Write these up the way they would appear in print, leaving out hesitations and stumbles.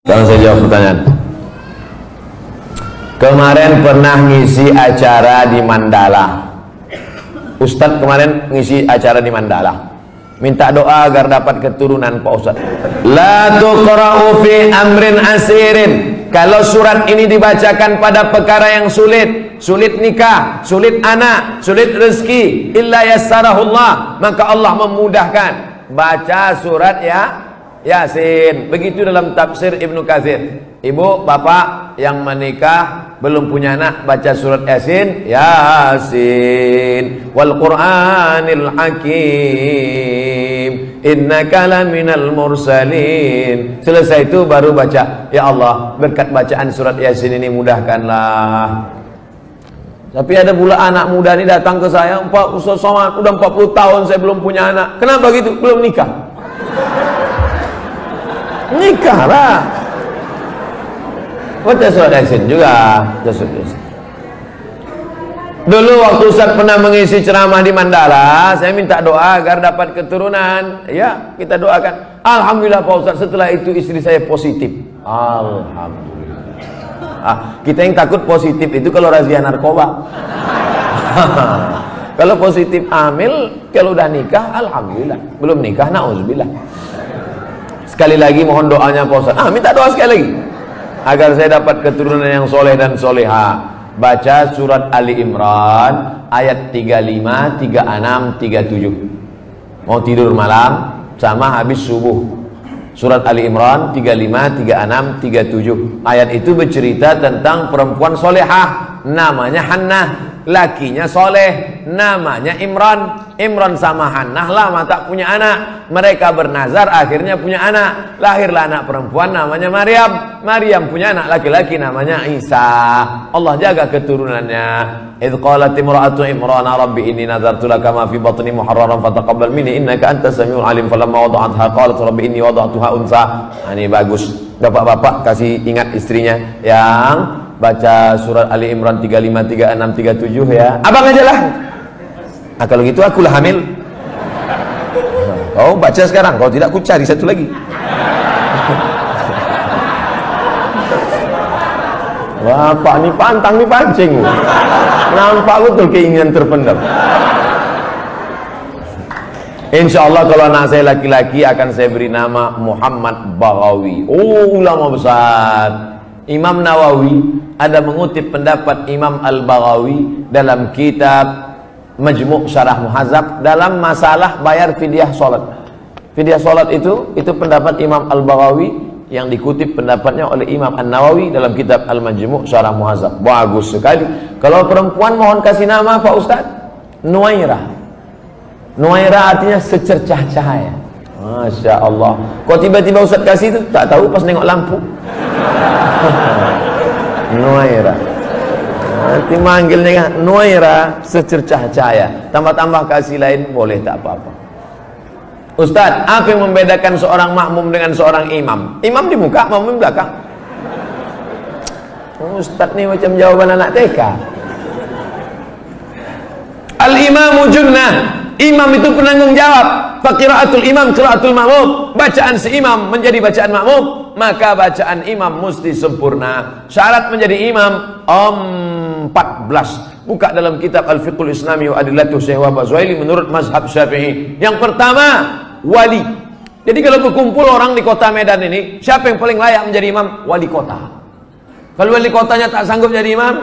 Kalau saya jawab pertanyaan. Kemarin pernah ngisi acara di Mandala. Ustadz kemarin ngisi acara di Mandala. Minta doa agar dapat keturunan Pak Ustadz. La tuqra'u fi amrin asirin. Kalau surat ini dibacakan pada perkara yang sulit, sulit nikah, sulit anak, sulit rezeki, illa yassarahullah, maka Allah memudahkan. Baca surat Yasin. Begitu dalam tafsir Ibnu Katsir. Ibu, bapak yang menikah belum punya anak, baca surat Yasin. Yasin wal Qur'anil Hakim, innaka laminal mursalin. Selesai itu baru baca, ya Allah, berkat bacaan surat Yasin ini mudahkanlah. Tapi ada pula anak muda ini datang ke saya, Pak Ustaz Somad, udah 40 tahun saya belum punya anak. Kenapa gitu? Belum nikah. Nikahlah. Baca surat Yasin juga. Dulu waktu Ustaz pernah mengisi ceramah di Mandala, saya minta doa agar dapat keturunan. Ya, kita doakan. Alhamdulillah Pak Ustaz, setelah itu istri saya positif. Alhamdulillah. Kita yang takut positif itu kalau razia narkoba. Kalau positif hamil, kalau udah nikah, alhamdulillah. Belum nikah, na'udzubillah. Sekali lagi mohon doanya Pak Ustaz. Minta doa sekali lagi agar saya dapat keturunan yang soleh dan soleha. Baca surat Ali Imran ayat 35, 36, 37. Mau tidur malam sama habis subuh. Surat Ali Imran 35, 36, 37. Ayat itu bercerita tentang perempuan solehah, namanya Hannah. Lakinya soleh, namanya Imran. Imran sama Hannah lama tak punya anak. Mereka bernazar, akhirnya punya anak. Lahirlah anak perempuan namanya Maryam. Maryam punya anak laki-laki namanya Isa. Allah jaga keturunannya. Idh qalat imra'atu Imran rabbi inni nadartu laka ma fi batni muharraran fataqabbal minni innaka antas samiul alim. Falamma wada'atha qalat rabbi inni wada'tuha unsa. Ini bagus. Bapak-bapak kasih ingat istrinya yang baca surat Ali Imran 35, 36, 37 ya. Abang aja lah. Kalau gitu akulah hamil. Kau baca sekarang, kalau tidak aku cari satu lagi. Bapak ni pantang ni pancing. Nampak betul keinginan terpendam. Insyaallah kalau anak saya laki-laki akan saya beri nama Muhammad Baghawi. Ulama besar. Imam Nawawi ada mengutip pendapat Imam Al-Baghawi dalam kitab Majmu' Syarah Muhadzab dalam masalah bayar fidyah salat. Fidyah salat itu pendapat Imam Al-Baghawi yang dikutip pendapatnya oleh Imam An-Nawawi dalam kitab Al-Majmu' Syarah Muhadzab. Bagus sekali. Kalau perempuan mohon kasih nama Pak Ustaz. Nuairah. Nuairah artinya secercah cahaya. Masya Allah. Kok tiba-tiba Ustaz kasih itu? Tak tahu pas nengok lampu. Nuairah. Nanti manggilnya kan Nuairah secercah cahaya. Tambah-tambah kasih lain boleh, tak apa-apa. Ustaz, apa yang membedakan seorang makmum dengan seorang imam? Imam di muka, makmum di belakang. Ustaz ni macam jawaban anak TK. Al-imamu junnah. Imam itu penanggung jawab. Faqiraatul imam qiraatul makmum. Bacaan si imam menjadi bacaan makmum, maka bacaan imam mesti sempurna. Syarat menjadi imam 14. Buka dalam kitab Al-Fiqhul Islami wa Adillatuh Syekh Wahab Az-Zuhaili menurut mazhab Syafi'i. Yang pertama, wali. Jadi kalau berkumpul orang di kota Medan ini, siapa yang paling layak menjadi imam? Wali kota. Kalau wali kotanya tak sanggup jadi imam,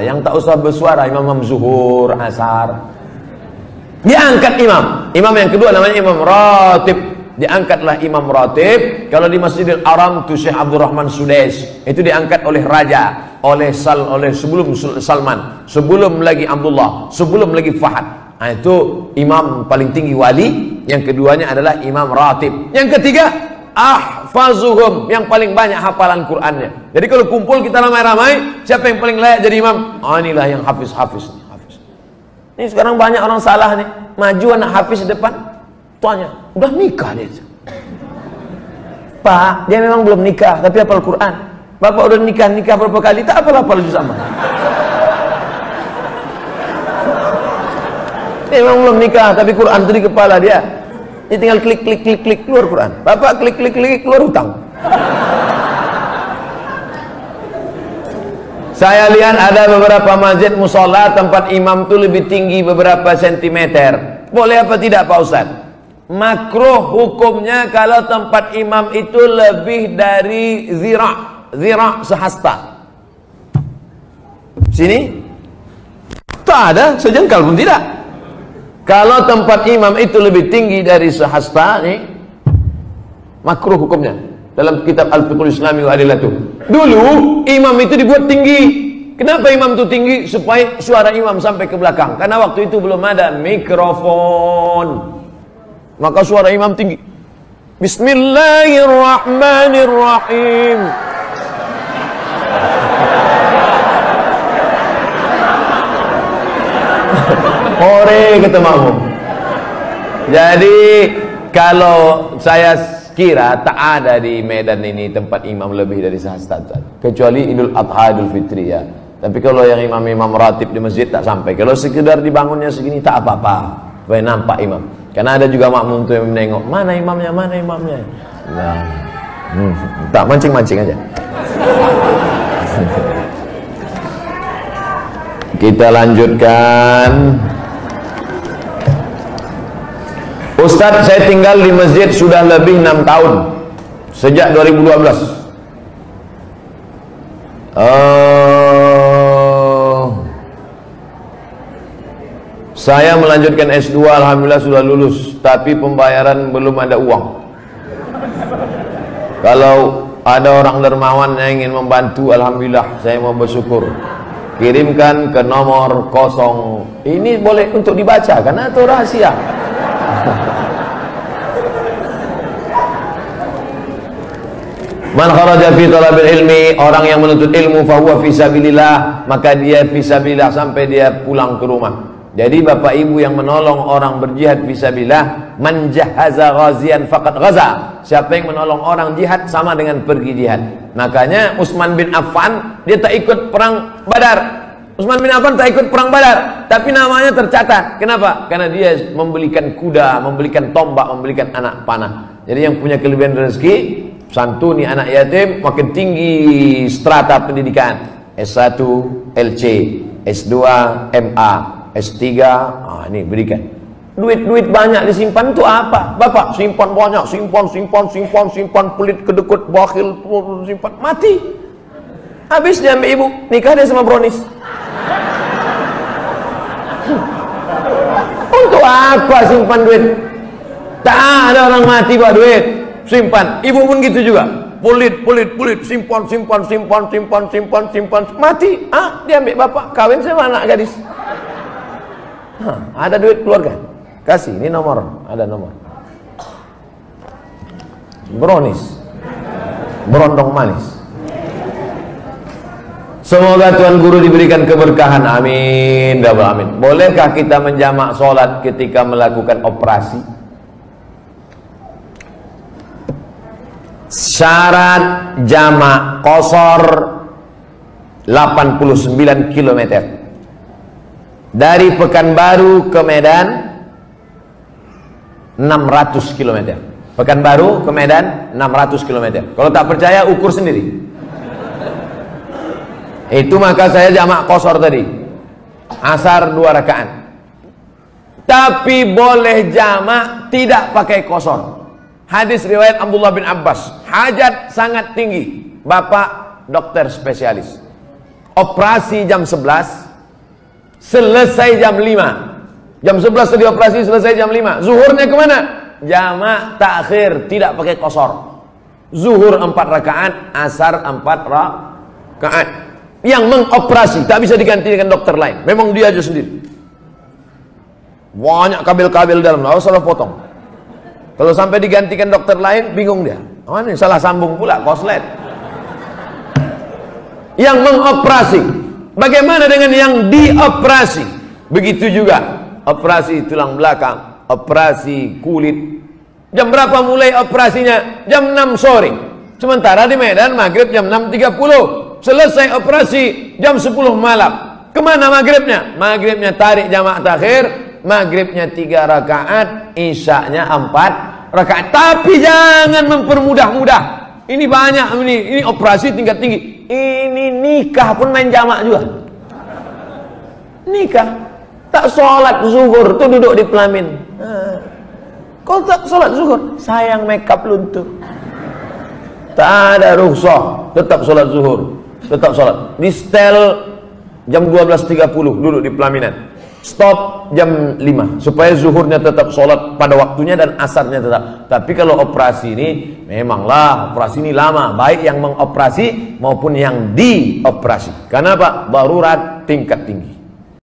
yang tak usah bersuara, Imam Zuhur, Asar. Diangkat imam. Imam yang kedua namanya imam ratib. Diangkatlah imam ratib. Kalau di Masjidil Haram itu Syekh Abdurrahman Sudais. Itu diangkat oleh raja, oleh sebelum Salman, sebelum lagi Abdullah, sebelum lagi Fahad. Itu imam paling tinggi wali. Yang keduanya adalah imam ratib. Yang ketiga, ahfazuhum, yang paling banyak hafalan Qur'annya. Jadi kalau kumpul kita ramai-ramai, siapa yang paling layak jadi imam? Inilah yang hafiz-hafiz. Ini sekarang banyak orang salah nih. Maju anak hafiz di depan, tuanya udah nikah dia. Pak, dia memang belum nikah, tapi hafal Quran. Bapak udah nikah berapa kali, tak hafal juz amma. Dia memang belum nikah, tapi Quran itu di kepala dia. Ini tinggal klik keluar Quran. Bapak klik keluar hutang. Saya lihat ada beberapa masjid musola tempat imam itu lebih tinggi beberapa sentimeter. Boleh apa tidak Pak Ustaz? Makruh hukumnya kalau tempat imam itu lebih dari zira' sehasta. Sini tak ada sejengkal pun tidak. Kalau tempat imam itu lebih tinggi dari sehasta nih, makruh hukumnya. Dalam kitab Al-Fiqhul Islami wa Adillatuh. Dulu imam itu dibuat tinggi. Kenapa imam itu tinggi? Supaya suara imam sampai ke belakang. Karena waktu itu belum ada mikrofon. Maka suara imam tinggi. Bismillahirrahmanirrahim. Ore kata makmum. Jadi kalau saya kira tak ada di Medan ini tempat imam lebih dari sehasta, kecuali Idul Adha, Idul Fitri ya. Tapi kalau yang imam ratib di masjid tak sampai. Kalau sekedar dibangunnya segini tak apa-apa, supaya nampak imam. Karena ada juga makmum tuh yang menengok, mana imamnya. Nah, tak mancing aja. Kita lanjutkan. Ustadz, saya tinggal di masjid sudah lebih 6 tahun sejak 2012. Saya melanjutkan S2, alhamdulillah sudah lulus, tapi pembayaran belum ada uang. Kalau ada orang dermawan yang ingin membantu, alhamdulillah saya mau bersyukur. Kirimkan ke nomor 0. Ini boleh untuk dibaca karena itu rahasia. Man kharaja fi talabil ilmi, orang yang menuntut ilmu fahuwa fi sabilillah, maka dia fi sabilillah sampai dia pulang ke rumah. Jadi bapak ibu yang menolong orang berjihad fi sabilillah, man jahaza ghazian faqad ghaza. Siapa yang menolong orang jihad sama dengan pergi jihad. Makanya Utsman bin Affan dia tak ikut perang Badar. Utsman bin Affan tak ikut perang Badar, tapi namanya tercatat. Kenapa? Karena dia membelikan kuda, membelikan tombak, membelikan anak panah. Jadi yang punya kelebihan rezeki, santuni anak yatim, makin tinggi strata pendidikan. S1, LC, S2, MA, S3, ini berikan. Duit banyak disimpan itu apa? Bapak simpan banyak, simpan, pelit, kedekut, bakhil, simpan, mati. Habis dia ambil ibu, nikah dia sama Bronis. Untuk apa simpan duit? Tak ada orang mati buat duit. Simpan. Ibu pun gitu juga. Pelit, simpan, mati. Dia ambil bapak, kawin sama anak gadis. Ada duit keluarga. Kasih, ini nomor, ada nomor. Bronis. Berondong manis. Semoga Tuan Guru diberikan keberkahan, amin. Amin. Bolehkah kita menjamak sholat ketika melakukan operasi? Syarat jamak qashar 89 km dari Pekanbaru ke Medan, 600 km. Pekanbaru ke Medan 600 km. Kalau tak percaya ukur sendiri. Itu maka saya jamak qashar tadi. Asar 2 rakaat. Tapi boleh jamak tidak pakai qashar. Hadis riwayat Abdullah bin Abbas. Hajat sangat tinggi. Bapak dokter spesialis. Operasi jam 11. Selesai jam 5. Jam 11 tadi operasi, selesai jam 5. Zuhurnya kemana? Jamak takhir, tidak pakai qashar. Zuhur 4 rakaat, asar 4 rakaat. Yang mengoperasi tak bisa diganti dengan dokter lain. Memang dia aja sendiri. Banyak kabel-kabel dalam, harus salah potong. Kalau sampai digantikan dokter lain, bingung dia. Mana salah sambung pula, koslet. Yang mengoperasi. Bagaimana dengan yang dioperasi? Begitu juga. Operasi tulang belakang, operasi kulit. Jam berapa mulai operasinya? Jam 6 sore. Sementara di Medan maghrib jam 6.30. Selesai operasi jam 10 malam. Kemana maghribnya? Maghribnya tarik jamak takhir, maghribnya 3 rakaat, isyaknya 4 rakaat. Tapi jangan mempermudah-mudah. Ini banyak ini operasi tingkat tinggi. Ini nikah pun main jamak juga. Nikah tak sholat zuhur tuh duduk di pelamin. Kau tak sholat zuhur, sayang makeup luntur. Tak ada rukhsah, tetap sholat zuhur, tetap sholat. Di setel jam 12.30 duduk di pelaminan. Stop jam 5 supaya zuhurnya tetap sholat pada waktunya dan asarnya tetap. Tapi kalau operasi ini memanglah operasi ini lama, baik yang mengoperasi maupun yang dioperasi. Karena apa? Darurat tingkat tinggi.